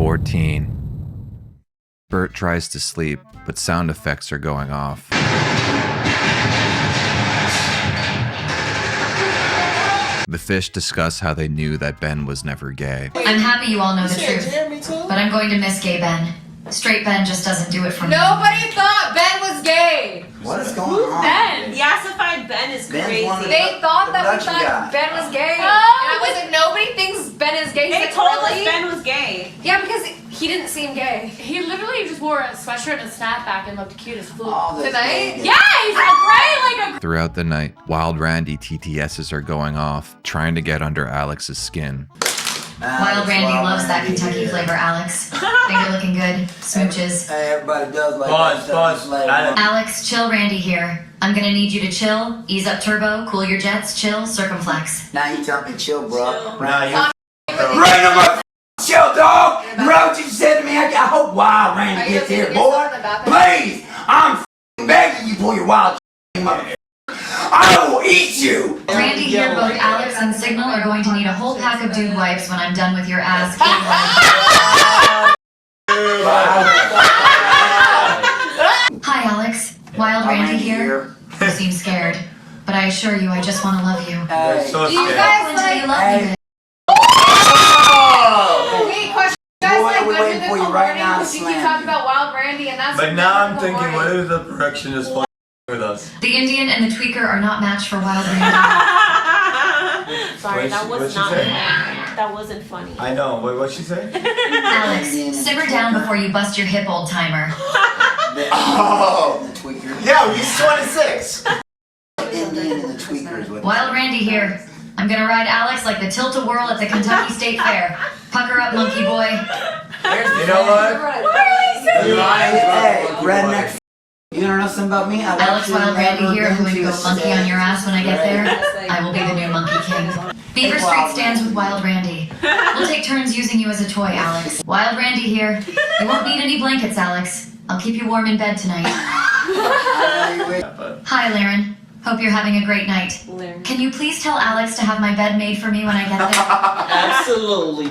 14. Bert tries to sleep, but sound effects are going off. The fish discuss how they knew that Ben was never gay. I'm happy you all know the truth, but I'm going to miss gay Ben. Straight Ben just doesn't do it for me. Nobody thought Ben was gay! What is going on? Ben? The assified Ben is crazy. They thought that we thought Ben was gay. And I was like, nobody thinks Ben is gay. They told us Ben was gay. Yeah, because he didn't seem gay. He literally just wore a sweatshirt and a snapback and looked cute as fuck. Tonight? Yeah, he's like right like a... Throughout the night, Wild Randy TTSs are going off, trying to get under Alex's skin. Wild Randy loves that Kentucky flavor, Alex. Finger looking good. Smooches. Hey, everybody does like Pause. Alex, chill Randy here. I'm gonna need you to chill, ease up turbo, cool your jets, chill, circumflex. Now you tell me chill, bro. Nah, you Right on my chill, dog. You know what you said to me? I hope Wild Randy gets here, boy. Please, I'm begging you, pull your wild mother. I will eat you! Randy here, both Alex and Signal are going to need a whole pack of dude wipes when I'm done with your ass. Hi Alex, Wild Randy here. You seem scared, but I assure you I just want to love you. They're so You scared. guys When do you love Hey. me? Wait, question. You guys Boy, like we're good waiting for you musical right learning, now to but you keep slam. talking about Wild Randy and that's But now I'm musical thinking, learning. what if the production is fucking with us? The Indian and the tweaker are not matched for Wild Randy. Sorry, that What'd was she not say? funny. That wasn't funny. I know. What'd she say? Alex, simmer down before you bust your hip, old timer. Oh, the tweaker. Yeah, he's 26. Indian and the tweakers with Wild Randy here. I'm gonna ride Alex like the tilt-a-whirl at the Kentucky State Fair. Pucker up, monkey boy. You know what? Hey, redneck. You don't know something about me? I've Alex actually Wild Randy never here. I'm been going to go a monkey on your ass when I get there. Right. I will be the new monkey king. Beaver Street stands with Wild Randy. We'll take turns using you as a toy, Alex. Wild Randy here. You won't need any blankets, Alex. I'll keep you warm in bed tonight. Hi, Laren. Hope you're having a great night. Can you please tell Alex to have my bed made for me when I get there? Absolutely.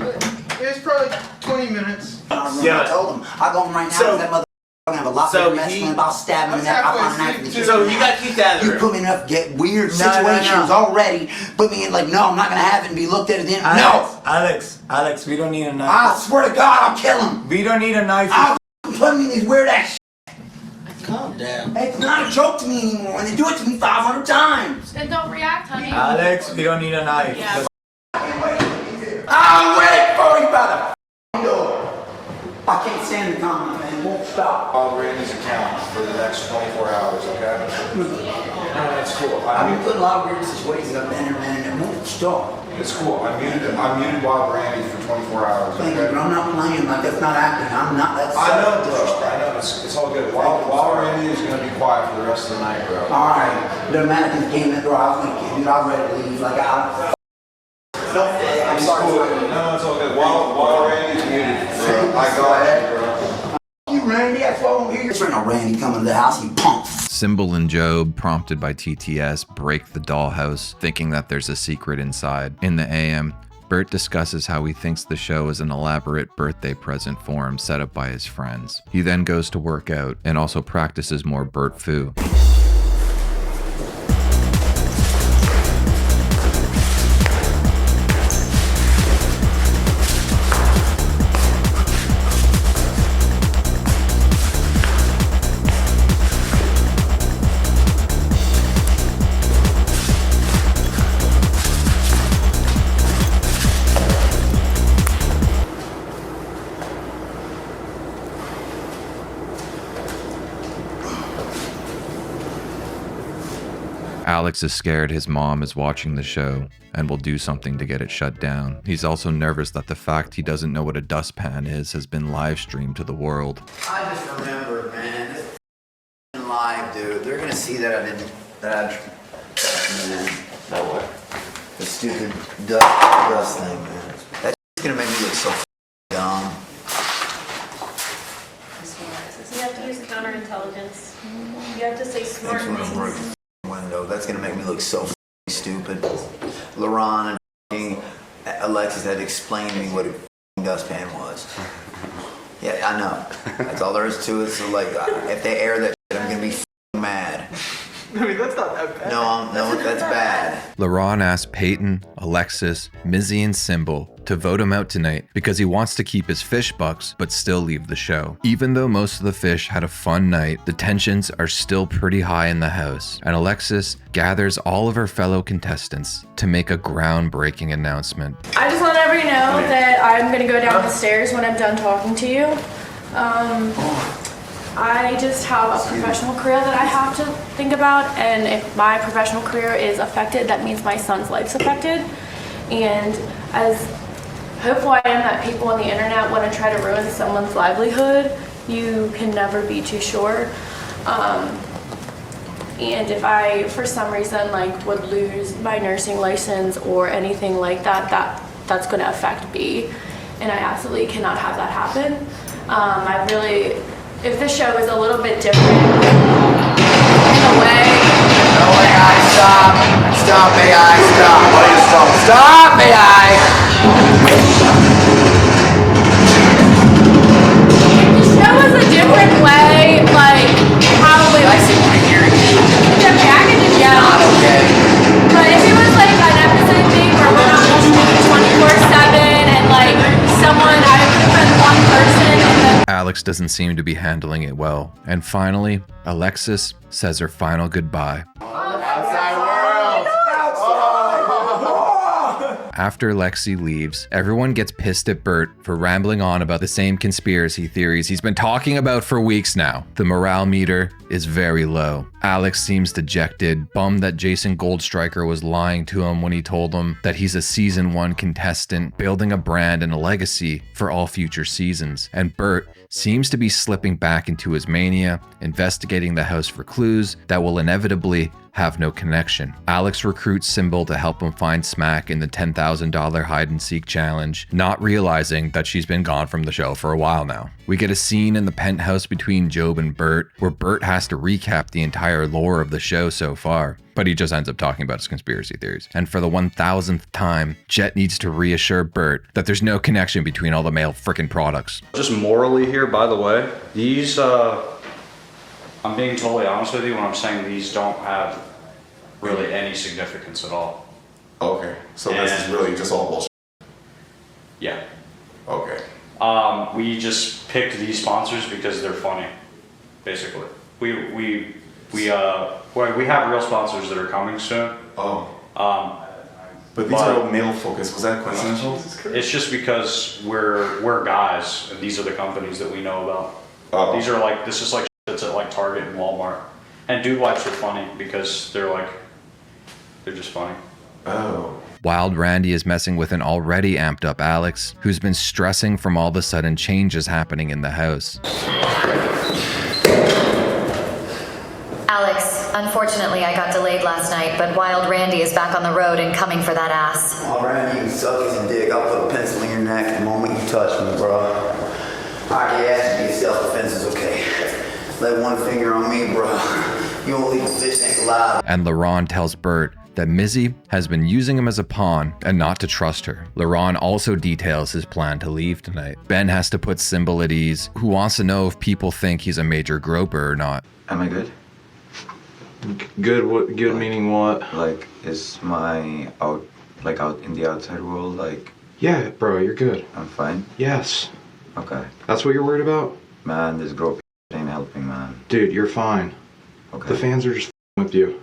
It's probably 20 minutes. Yeah, I told him. I'll go home right now because that mother gonna have a lot So of mess he- with him. I'll stab him in that. I'll find a knife in his So you gotta keep that in You there. put me in enough get weird No, no, situations no. already. Put me in like, no, I'm not gonna have it and be looked at again. Alex, we don't need a knife. I swear to God, I'll kill him. We don't need a knife. I'll put me in these weird ass shit. Calm down. It's not a joke to me anymore, and they do it to me 500 times. Then don't react, honey. Alex, we don't need a knife. Yeah. I'm waiting for you by the door. I can't stand the comment, man. It won't stop. Wild Randy's account for the next 24 hours, okay? No, that's cool. I've been put in a lot of weird situations I've been in, man, and it won't stop. It's cool. I muted Wild Randy for 24 hours, Thank you, okay? but I'm not playing like that's not acting. I'm not. That's I know, bro. I know. It's all good. Wild Randy is gonna be quiet for the rest of the night, bro. All right. The man that came in the door, I was like, dude, I was ready to leave. Like, I'm sorry. No, it's all good. Wild Randy's muted, bro. I got it, bro. You, Randy, that's why I'm here. It's right now, Randy coming to the house, you punk. Symbol and Job, prompted by TTS, break the dollhouse, thinking that there's a secret inside. In the AM, Bert discusses how he thinks the show is an elaborate birthday present for him set up by his friends. He then goes to work out and also practices more Bert Fu. Alex is scared his mom is watching the show and will do something to get it shut down. He's also nervous that the fact he doesn't know what a dustpan is has been live streamed to the world. I just remember, man, this live, dude. They're gonna see that I didn't, man. That what? The stupid dust thing, man. That's gonna make me look so dumb. You have to use counterintelligence. You have to say smart That's what I'm things. working window. That's gonna make me look so stupid. LaRon and Alexis had to explain to me what it dustpan was. Yeah, I know. That's all there is to it. So like, if they air that shit, I'm gonna be mad. I mean, that's not that bad. No, that's bad. LaRon asked Peyton, Alexis, Mizzy, and Symbol to vote him out tonight because he wants to keep his fish bucks but still leave the show. Even though most of the fish had a fun night, the tensions are still pretty high in the house, and Alexis gathers all of her fellow contestants to make a groundbreaking announcement. I just want everybody to know that I'm gonna go down the stairs when I'm done talking to you. I just have a professional career that I have to think about, and if my professional career is affected, that means my son's life's affected. And as hopeful I am that people on the internet want to try to ruin someone's livelihood, you can never be too sure. And if I, for some reason, like would lose my nursing license or anything like that, that's going to affect me, and I absolutely cannot have that happen. If the show is a little bit different in a way. No, AI, stop. Stop, AI, stop. Why you stop? Stop, AI. If the show was a different way, like probably like I want to hear it. okay, I could just yell. Not okay. But if it was like an episode thing where we're not listening 24/7 and like someone, I would defend one person and then Alex doesn't seem to be handling it well. And finally, Alexis says her final goodbye. After Lexi leaves, everyone gets pissed at Bert for rambling on about the same conspiracy theories he's been talking about for weeks now. The morale meter is very low. Alex seems dejected, bummed that Jason Goldstriker was lying to him when he told him that he's a season 1 contestant, building a brand and a legacy for all future seasons. And Bert seems to be slipping back into his mania, investigating the house for clues that will inevitably have no connection. Alex recruits Symbol to help him find Smack in the $10,000 hide and seek challenge, not realizing that she's been gone from the show for a while now. We get a scene in the penthouse between Job and Bert, where Bert has to recap the entire lore of the show so far, but he just ends up talking about his conspiracy theories. And for the 1000th time, Jet needs to reassure Bert that there's no connection between all the male frickin' products. Just morally here, by the way, these, I'm being totally honest with you when I'm saying these don't have really any significance at all. Okay, so this is really just all bullshit. Yeah. Okay. We just picked these sponsors because they're funny, basically. We have real sponsors that are coming soon. Oh. But these are all male focused. Was that coincidental? It's just because we're guys, and these are the companies that we know about. Oh. These are like, this is like that's at like Target and Walmart. And dude wipes are funny because they're just funny. Oh. Wild Randy is messing with an already amped up Alex, who's been stressing from all the sudden changes happening in the house. Alex, unfortunately I got delayed last night, but Wild Randy is back on the road and coming for that ass. All right, you can suck his dick. I'll put a pencil in your neck the moment you touch me, bro. I can ask you, self-defense is okay. Lay one finger on me, bro. You won't leave Fishtank.live. And LaRon tells Bert that Mizzy has been using him as a pawn and not to trust her. LaRon also details his plan to leave tonight. Ben has to put Symbol at ease, who wants to know if people think he's a major groper or not. Am I good? Good? What? Good meaning what? Like, is my out in the outside world, like... Yeah, bro, you're good. I'm fine? Yes. Okay. That's what you're worried about? Man, this girl ain't helping, man. Dude, you're fine. Okay. The fans are just with you.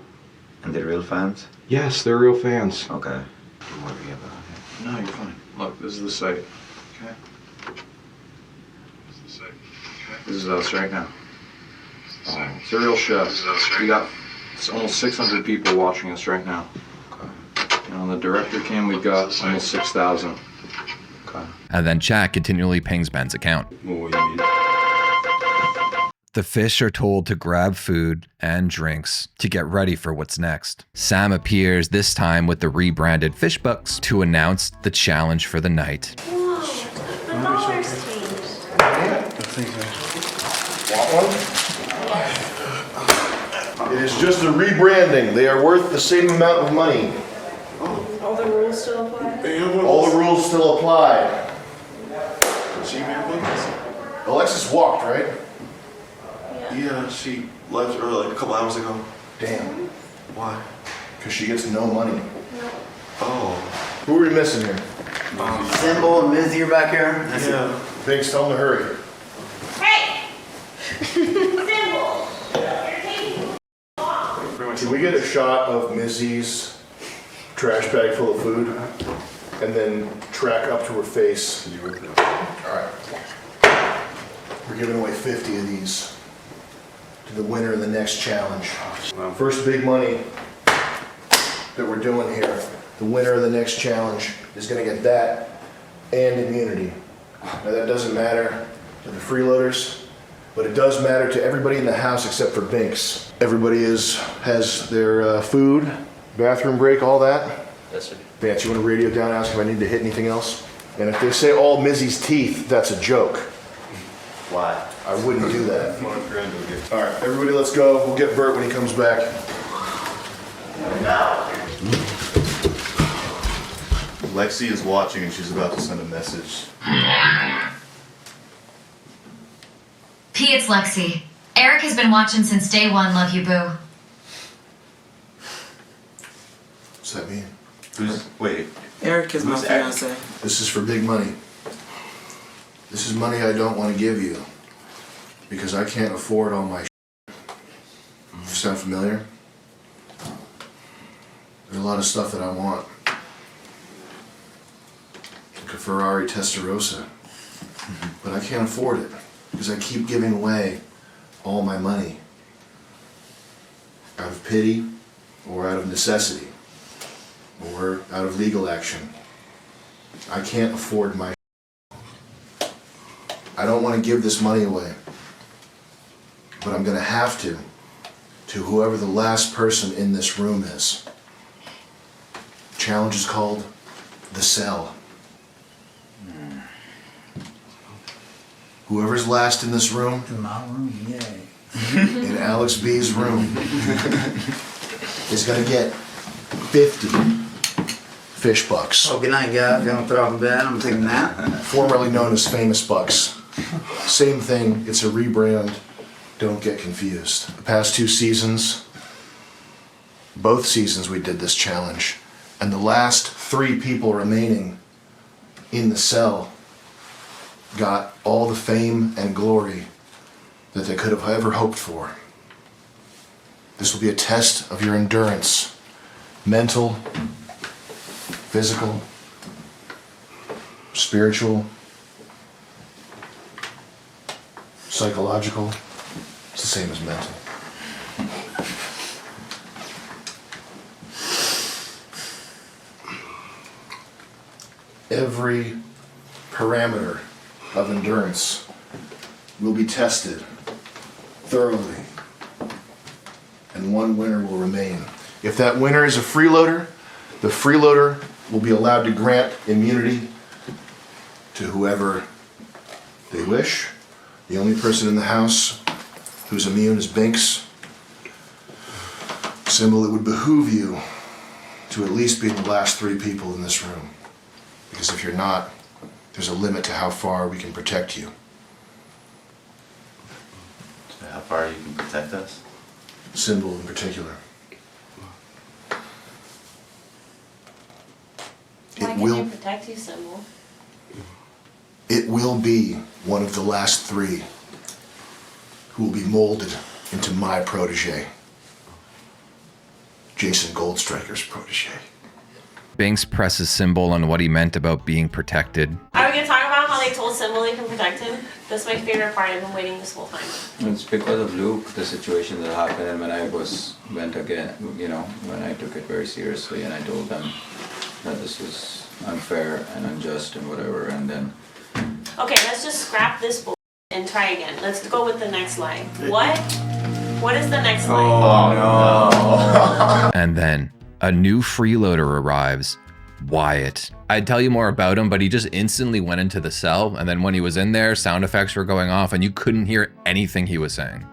And they're real fans? Yes, they're real fans. Okay. Don't worry about it. No, you're fine. Look, this is the site. Okay? This is the site. Okay? This is us right now. It's a real show. We got almost 600 people watching us right now. Okay. And on the director cam, we've got almost 6,000. Okay. And then chat continually pings Ben's account. What you need? The fish are told to grab food and drinks to get ready for what's next. Sam appears, this time with the rebranded fish bucks, to announce the challenge for the night. whoa, the dollars changed. Want one? It is just a rebranding. They are worth the same amount of money. All the rules still apply? All the rules still apply. just walked, right? Yeah, she left early, like a couple hours ago. Damn. Why? Because she gets no money. Oh. Who are we missing here? Symbol and Mizzy are back here. Yeah. Biggs, tell them to hurry. Hey! Symbol! Can we get a shot of Missy's trash bag full of food and then track up to her face? Alright. We're giving away 50 of these to the winner of the next challenge. First big money that we're doing here. The winner of the next challenge is going to get that and immunity. Now that doesn't matter to the freeloaders, but it does matter to everybody in the house except for Binks. Everybody has their food, bathroom break, all that. Yes, sir. Vance, you want to radio down, ask if I need to hit anything else? And if they say all Mizzy's teeth, that's a joke. Why? I wouldn't do that. All right, everybody, let's go. We'll get Bert when he comes back. Lexi is watching and she's about to send a message. P, it's Lexi. Eric has been watching since day one, love you, boo. What's that mean? Wait. Eric is my fiance. This is for big money. This is money I don't want to give you because I can't afford all my Sound familiar? There's a lot of stuff that I want. Like a Ferrari Testarossa. But I can't afford it because I keep giving away all my money out of pity or out of necessity or out of legal action. I can't afford my I don't want to give this money away, but I'm going to have to whoever the last person in this room is. Challenge is called The Cell. Whoever's last in this room, In my room, yay. in Alex B's room, is going to get 50 fish bucks. Oh, good night, guys. Gonna put off in bed. I'm taking a nap. Formerly known as Famous Bucks. Same thing, it's a rebrand. Don't get confused. The past 2 seasons, both seasons we did this challenge, and the last 3 people remaining in the cell got all the fame and glory that they could have ever hoped for. This will be a test of your endurance, mental, physical, spiritual, psychological. It's the same as mental. Every parameter of endurance will be tested thoroughly, and one winner will remain. If that winner is a freeloader, the freeloader will be allowed to grant immunity to whoever they wish. The only person in the house who's immune is Binks. Symbol, it would behoove you to at least be the last 3 people in this room. Because if you're not, there's a limit to how far we can protect you. So how far you can protect us? Symbol in particular. Why can you protect you, Symbol? It will be one of the last 3 who will be molded into my protege. Jason Goldstriker's protege. Binks presses Symbol on what he meant about being protected. Are we going to talk about how they told Symbol they can protect him? That's my favorite part. I've been waiting this whole time. It's because of Luke, the situation that happened, and when I went again, when I took it very seriously and I told them that this was unfair and unjust and whatever, and then... Okay, let's just scrap this bull and try again. Let's go with the next line. What is the next line? Oh, no. And then a new freeloader arrives, Wyatt. I'd tell you more about him, but he just instantly went into the cell, and then when he was in there, sound effects were going off, and you couldn't hear anything he was saying.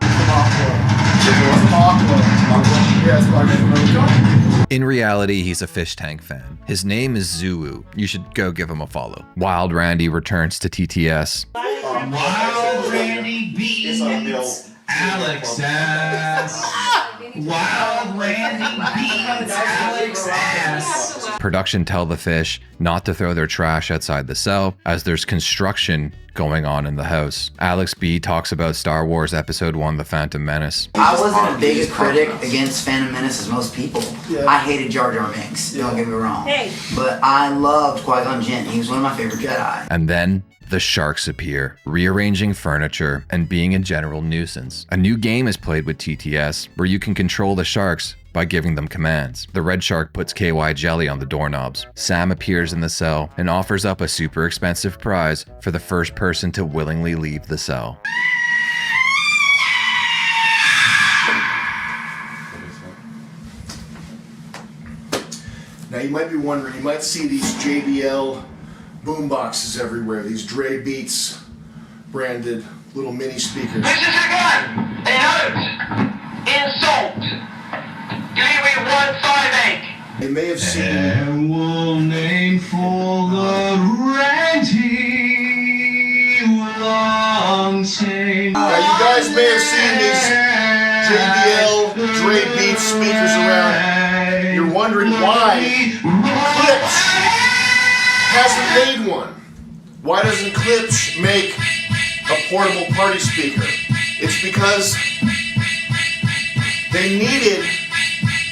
In reality, he's a Fishtank fan. His name is Zuu. You should go give him a follow. Wild Randy returns to TTS. Wild Randy beats Alexis. Wild Randy beats Alexis. Production tell the fish not to throw their trash outside the cell as there's construction going on in the house. Alex B talks about Star Wars Episode 1, The Phantom Menace. I wasn't a big critic against Phantom Menace as most people. I hated Jar Jar Binks, don't get me wrong. But I loved Qui-Gon Jinn. He was one of my favorite Jedi. And then the sharks appear, rearranging furniture and being a general nuisance. A new game is played with TTS where you can control the sharks by giving them commands. The red shark puts KY jelly on the doorknobs. Sam appears in the cell and offers up a super expensive prize for the first person to willingly leave the cell. Now you might be wondering, you might see these JBL boom boxes everywhere, these Dre Beats branded little mini speakers. This is a gun! A hurt! Insult! Delivery 158! You may have seen And we'll name for the Randy long chain. Now you guys may have seen these JBL Dre Beats speakers around. You're wondering why Clips hasn't made one. Why doesn't Clips make a portable party speaker? It's because they needed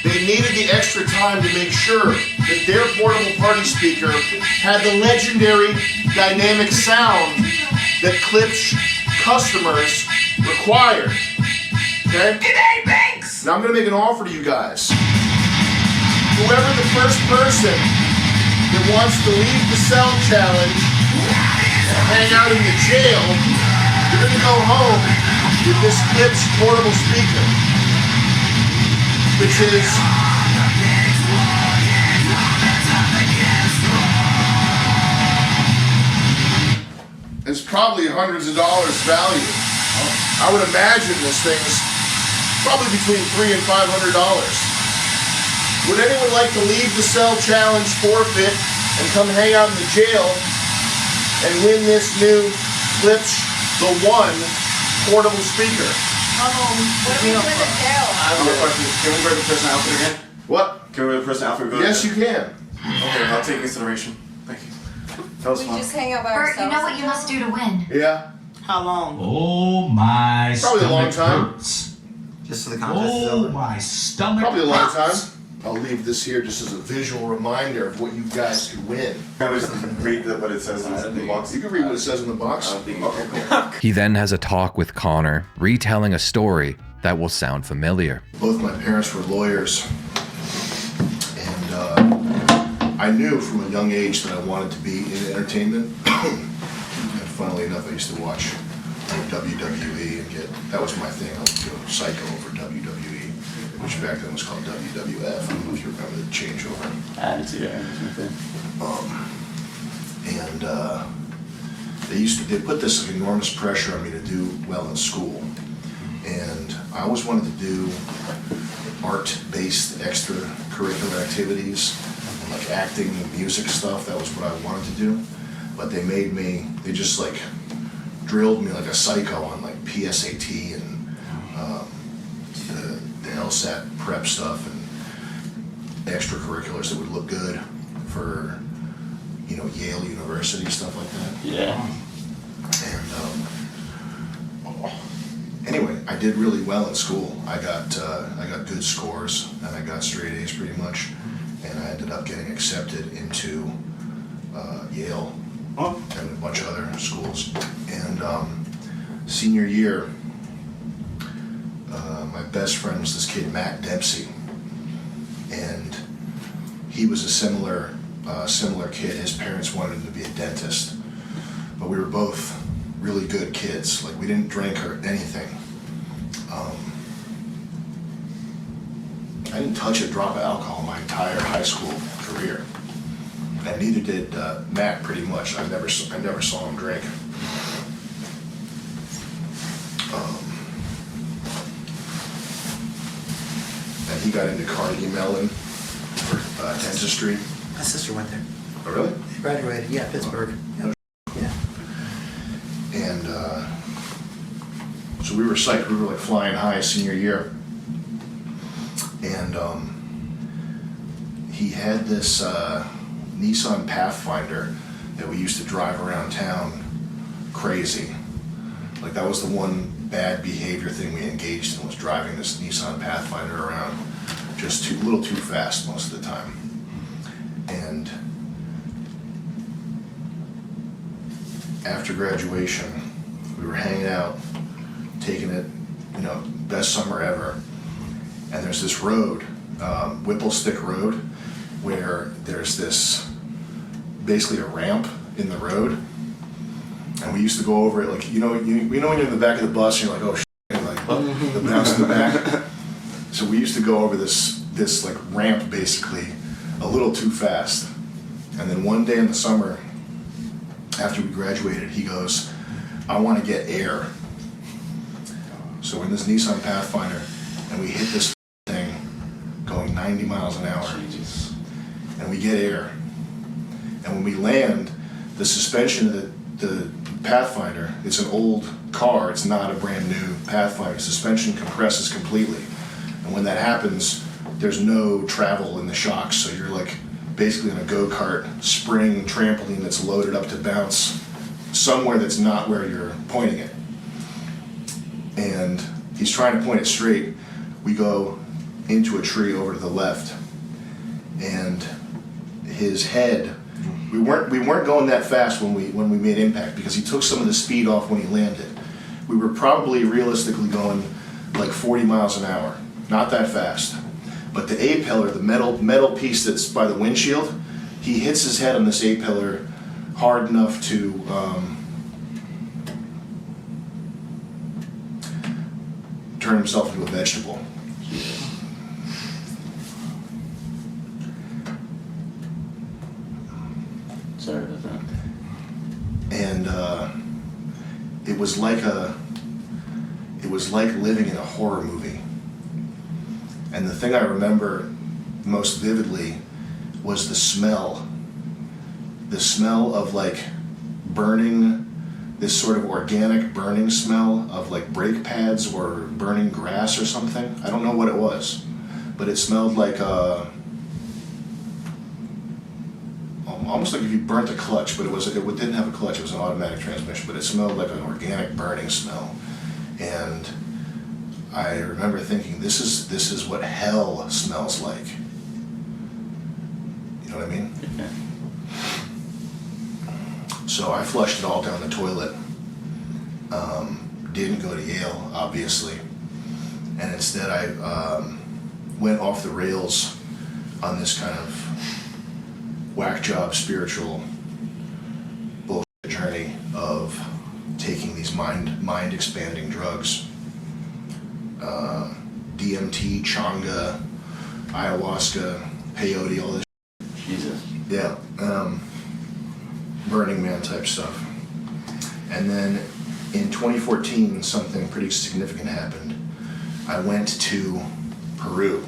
the extra time to make sure that their portable party speaker had the legendary dynamic sound that Clips customers required. Okay? Today, Banks! Now I'm gonna make an offer to you guys. Whoever the first person that wants to leave the cell challenge and hang out in the jail, you're gonna go home with this Clips portable speaker, which is it's probably hundreds of dollars value. I would imagine this thing's probably between $300 and $500. Would anyone like to leave the cell challenge forfeit and come hang out in the jail and win this new Clips the One portable speaker? What if we win the jail? I have a question. Can we wear the person outfit again? What? Can we wear the person outfit again? Yes, you can. Okay, I'll take consideration. Thank you. That was We fun. just hang out by Bert, ourselves. you know what you must do to win. Yeah. How long? Oh my Probably a long stomach time. hurts. Just so the contest is Oh over. my stomach Probably a long time. hurts. I'll leave this here just as a visual reminder of what you guys could win. Can I just read what it says in the box? You can read what it says in the box. Okay, cool. He then has a talk with Connor, retelling a story that will sound familiar. Both my parents were lawyers, and I knew from a young age that I wanted to be in entertainment. And funnily enough, I used to watch WWE and that was my thing. I would go psycho over WWE, which back then was called WWF. I don't know if you remember the changeover. They put this enormous pressure on me to do well in school. And I always wanted to do art-based extracurricular activities, and like acting and music stuff. That was what I wanted to do. But they just like drilled me like a psycho on like PSAT and the LSAT prep stuff and extracurriculars that would look good for, Yale University, stuff like that. Yeah. And anyway, I did really well in school. I got good scores and I got straight A's pretty much, and I ended up getting accepted into Yale and a bunch of other schools. And senior year, my best friend was this kid Matt Dempsey, and he was a similar kid. His parents wanted him to be a dentist, but we were both really good kids. Like, we didn't drink or anything. I didn't touch a drop of alcohol my entire high school career, and neither did Matt. Pretty much, I never saw him drink. And he got into Carnegie Mellon for dentistry. My sister went there. Oh, really? She graduated, yeah, Pittsburgh. Yeah. And So we were psyched. We were like flying high senior year. And he had this Nissan Pathfinder that we used to drive around town crazy. Like that was the one bad behavior thing we engaged in, was driving this Nissan Pathfinder around just a little too fast most of the time. And after graduation, we were hanging out, taking it, you know, best summer ever. And there's this road, Whipplestick Road, where there's this, basically a ramp in the road. And we used to go over it, like, you know when you're in the back of the bus, and you're like, oh shit, and like the bounce in the back. So we used to go over this like ramp basically a little too fast. And then one day in the summer, after we graduated, he goes, I want to get air. So we're in this Nissan Pathfinder, and we hit this thing going 90 miles an hour. And we get air. And when we land, the suspension of the Pathfinder, it's an old car, it's not a brand new Pathfinder. Suspension compresses completely. And when that happens, there's no travel in the shocks, so you're like basically on a go-kart spring trampoline that's loaded up to bounce somewhere that's not where you're pointing it. And he's trying to point it straight. We go into a tree over to the left, and his head, we weren't going that fast when we made impact, because he took some of the speed off when he landed. We were probably realistically going like 40 miles an hour, not that fast. But the A-pillar, the metal piece that's by the windshield, he hits his head on this A-pillar hard enough to turn himself into a vegetable. Sorry about that. And it was like living in a horror movie. And the thing I remember most vividly was the smell of like burning, this sort of organic burning smell of like brake pads or burning grass or something. I don't know what it was, but it smelled like almost like if you burnt a clutch, but it didn't have a clutch, it was an automatic transmission, but it smelled like an organic burning smell. And I remember thinking, this is what hell smells like. You know what I mean? Yeah. So I flushed it all down the toilet. Didn't go to Yale, obviously. And instead I went off the rails on this kind of whack job spiritual bullshit journey of taking these mind expanding drugs. DMT, changa, ayahuasca, peyote, all this Jesus. Yeah. Burning Man type stuff. And then in 2014, something pretty significant happened. I went to Peru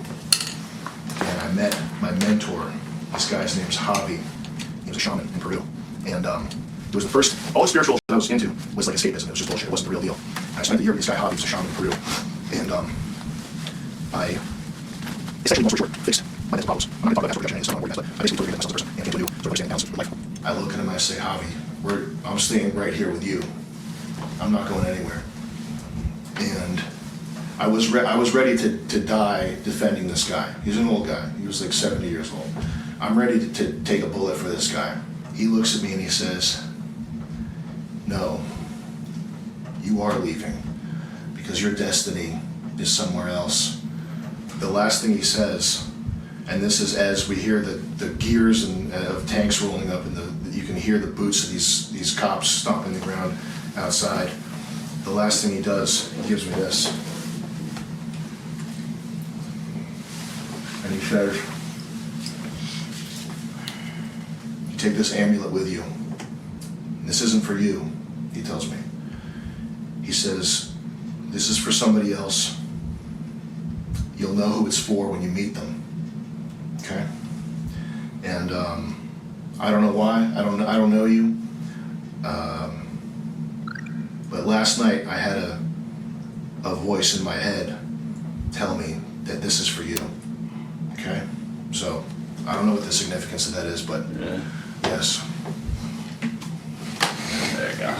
and I met my mentor. This guy's name's Javi. He was a shaman in Peru. And it was the first, all the spiritual that I was into was like escapism. It was just bullshit. It wasn't the real deal. I spent a year with this guy Javi. He was a shaman in Peru. And I essentially, long story short, fixed my mental problems. I'm not going to talk about that sort of rejection, but I basically totally myself as a person and came to a new sort of understanding balance with life. I look at him and I say, Javi, I'm staying right here with you. I'm not going anywhere. And I was ready to die defending this guy. He's an old guy. He was like 70 years old. I'm ready to take a bullet for this guy. He looks at me and he says, no, you are leaving because your destiny is somewhere else. The last thing he says, and this is as we hear the gears of tanks rolling up, and you can hear the boots of these cops stomping the ground outside. The last thing he does, he gives me this. And he says, you take this amulet with you. This isn't for you, he tells me. He says, this is for somebody else. You'll know who it's for when you meet them. Okay? And I don't know why. I don't know you. But last night I had a voice in my head tell me that this is for you. Okay? So, I don't know what the significance of that is, but yes. There you go.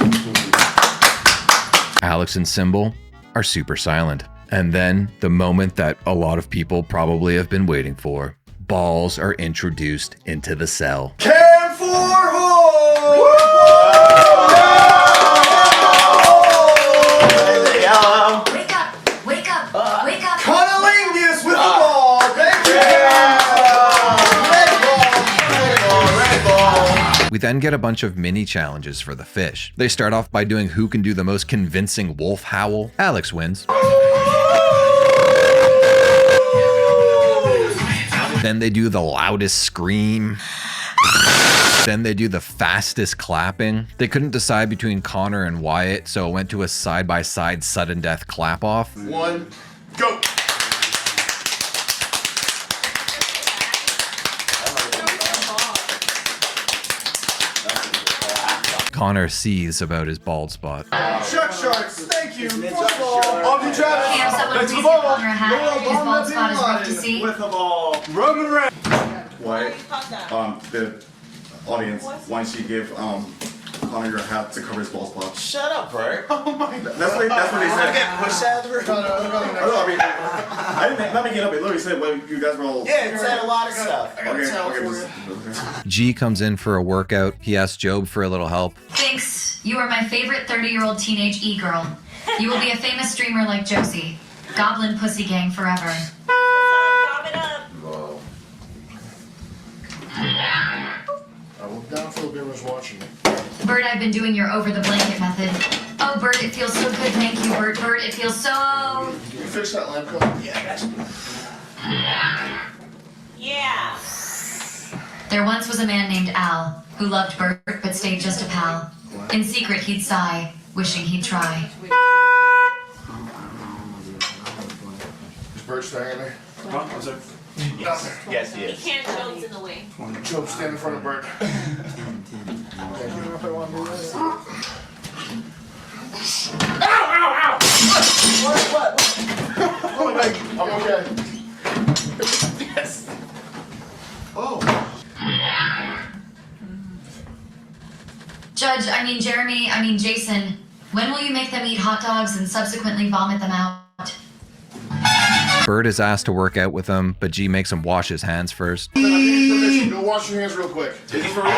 Alex and Symbol are super silent. And then the moment that a lot of people probably have been waiting for, balls are introduced into the cell. Cam for home! Wake up! Wake up! Wake up! Cunnilingus with the ball! Thank you! Red ball! We then get a bunch of mini challenges for the fish. They start off by doing who can do the most convincing wolf howl. Alex wins. Then they do the loudest scream. Then they do the fastest clapping. They couldn't decide between Connor and Wyatt, so it went to a side-by-side sudden death clap off. 1, go! Connor seethes about his bald spot. Shark sharks, thank you! Football! On the trap! Cam, someone That's please the give ball! Connor a hat. His bald spot is rough to see. With the ball. Roman Reigns. Why? The audience, why don't you give Connor your hat to cover his bald spot? Shut up, Bert. Oh my God. That's what they said. Get pushed out of the room. I didn't not make it up. It literally said what you guys were all. Yeah, it said a lot of stuff. Okay. G comes in for a workout. He asks Job for a little help. Thanks. You are my favorite 30-year-old teenage e-girl. You will be a famous streamer like Josie. Goblin Pussy Gang forever. I look down for the viewers watching me. Bert, I've been doing your over-the-blanket method. Oh, Bert, it feels so good. Thank you, Bert. Bert, it feels so... Can you fix that lamp cover? Yeah, I got you. Yeah. There once was a man named Al who loved Bert but stayed just a pal. In secret, he'd sigh, wishing he'd try. Is Bert staring at me? What's up? Yes, he is. He can't, Job's in the way. Job, stand in front of Bert. Thank you. If I want to do this. Ow! What? Oh my God, I'm okay. Yes. Oh. Judge, Jason, when will you make them eat hot dogs and subsequently vomit them out? Bert is asked to work out with him, but G makes him wash his hands first. I'm giving you permission. Go wash your hands real quick. Is it for real?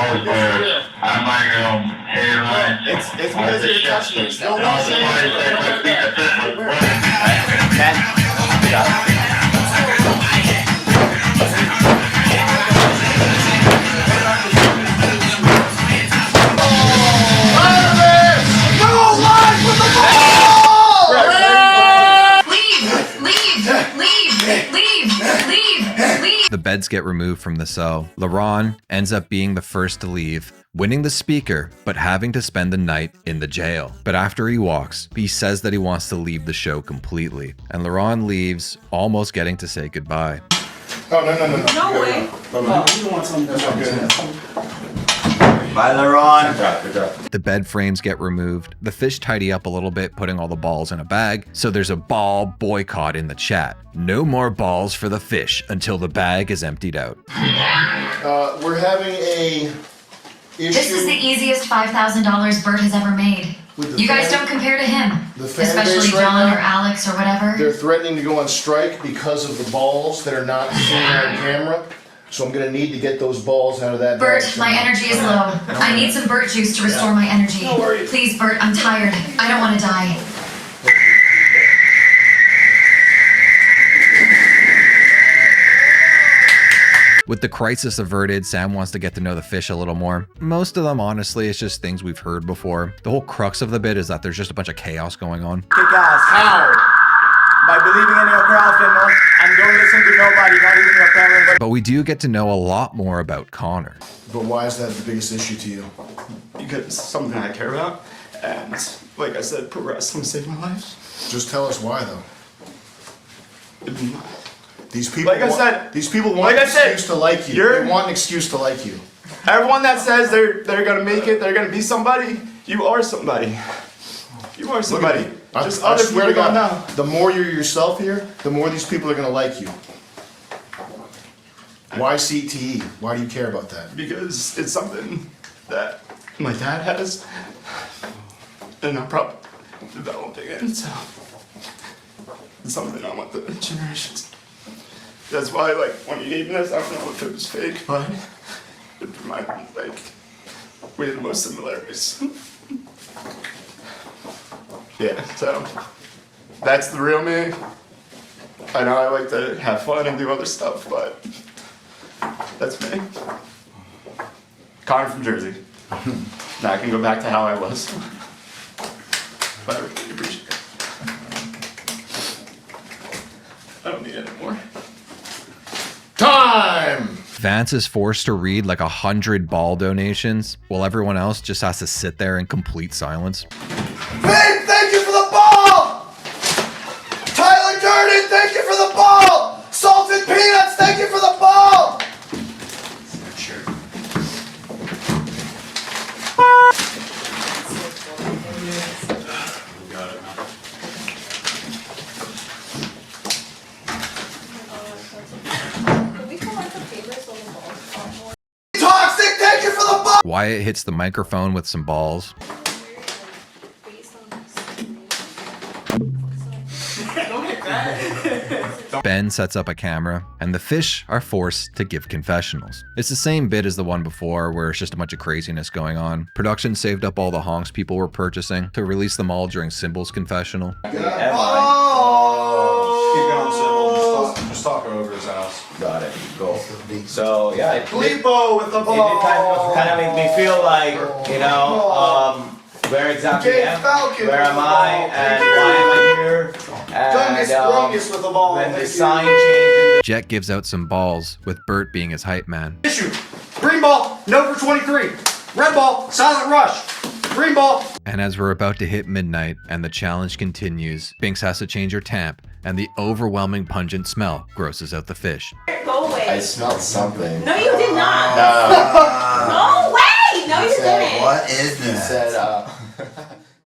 It's because you're touching it. Don't wash your The beds get removed from the cell. LaRon ends up being the first to leave, winning the speaker, but having to spend the night in the jail. But after he walks, he says that he wants to leave the show completely. And LaRon leaves, almost getting to say goodbye. Oh, no. No way. You want something that's good. Bye, LaRon. Good job. The bed frames get removed. The fish tidy up a little bit, putting all the balls in a bag. So there's a ball boycott in the chat. No more balls for the fish until the bag is emptied out. We're having a issue. This is the easiest $5,000 Bert has ever made. You guys don't compare to him, The fan especially base right John now? or Alex or whatever. They're threatening to go on strike because of the balls that are not seen on camera. So I'm gonna need to get those balls out of that Bert, bag. my energy is low. I need some Bert juice to restore my energy. No worries. Please, Bert, I'm tired. I don't want to die. With the crisis averted, Sam wants to get to know the fish a little more. Most of them, honestly, it's just things we've heard before. The whole crux of the bit is that there's just a bunch of chaos going on. Kick ass. How? By believing in your craft and don't listen to nobody, not even your parents. But we do get to know a lot more about Connor. But why is that the biggest issue to you? Because it's something I care about. And like I said, pro wrestling saved my life. Just tell us why, though. These people, Like I said, these people want like I an said, excuse to like you. They want an excuse to like you. Everyone that says they're gonna make it, they're gonna be somebody, you are somebody. You are somebody. Just I other swear people to God, don't know. the more you're yourself here, the more these people are gonna like you. Why CTE? Why do you care about that? Because it's something that my dad has, and I'm probably developing it, so it's something I want the generations. That's why, like, when you gave me this, I don't know if it was fake, but it reminded me, like, we have the most similarities. Yeah, so that's the real me. I know I like to have fun and do other stuff, but that's me. Connor from Jersey. Now I can go back to how I was. But I really appreciate it. I don't need it anymore. Time! Vance is forced to read like 100 ball donations, while everyone else just has to sit there in complete silence. Babe, thank you for the ball! Tyler Durden, thank you for the ball! Salted Peanuts, thank you for the ball! Sure. Toxic, thank you for the ball! Wyatt hits the microphone with some balls. Ben sets up a camera, and the fish are forced to give confessionals. It's the same bit as the one before, where it's just a bunch of craziness going on. Production saved up all the honks people were purchasing to release them all during Symbol's confessional. Keep going, Symbol. Just talk over his house. Got it. Go. So yeah, it Bleepo with the did ball! kind of make me feel like, you know, where exactly am where am I and why am I here? And Gungus with the ball. when the sign changed. Jet gives out some balls, with Bert being his hype man. Issue. Green ball, no for 23. Red ball, silent rush. Green ball. And as we're about to hit midnight and the challenge continues, Binks has to change her tamp, and the overwhelming pungent smell grosses out the fish. Go away. I smelled something. No, you did not. No. No way. No, you didn't. What is He this? said,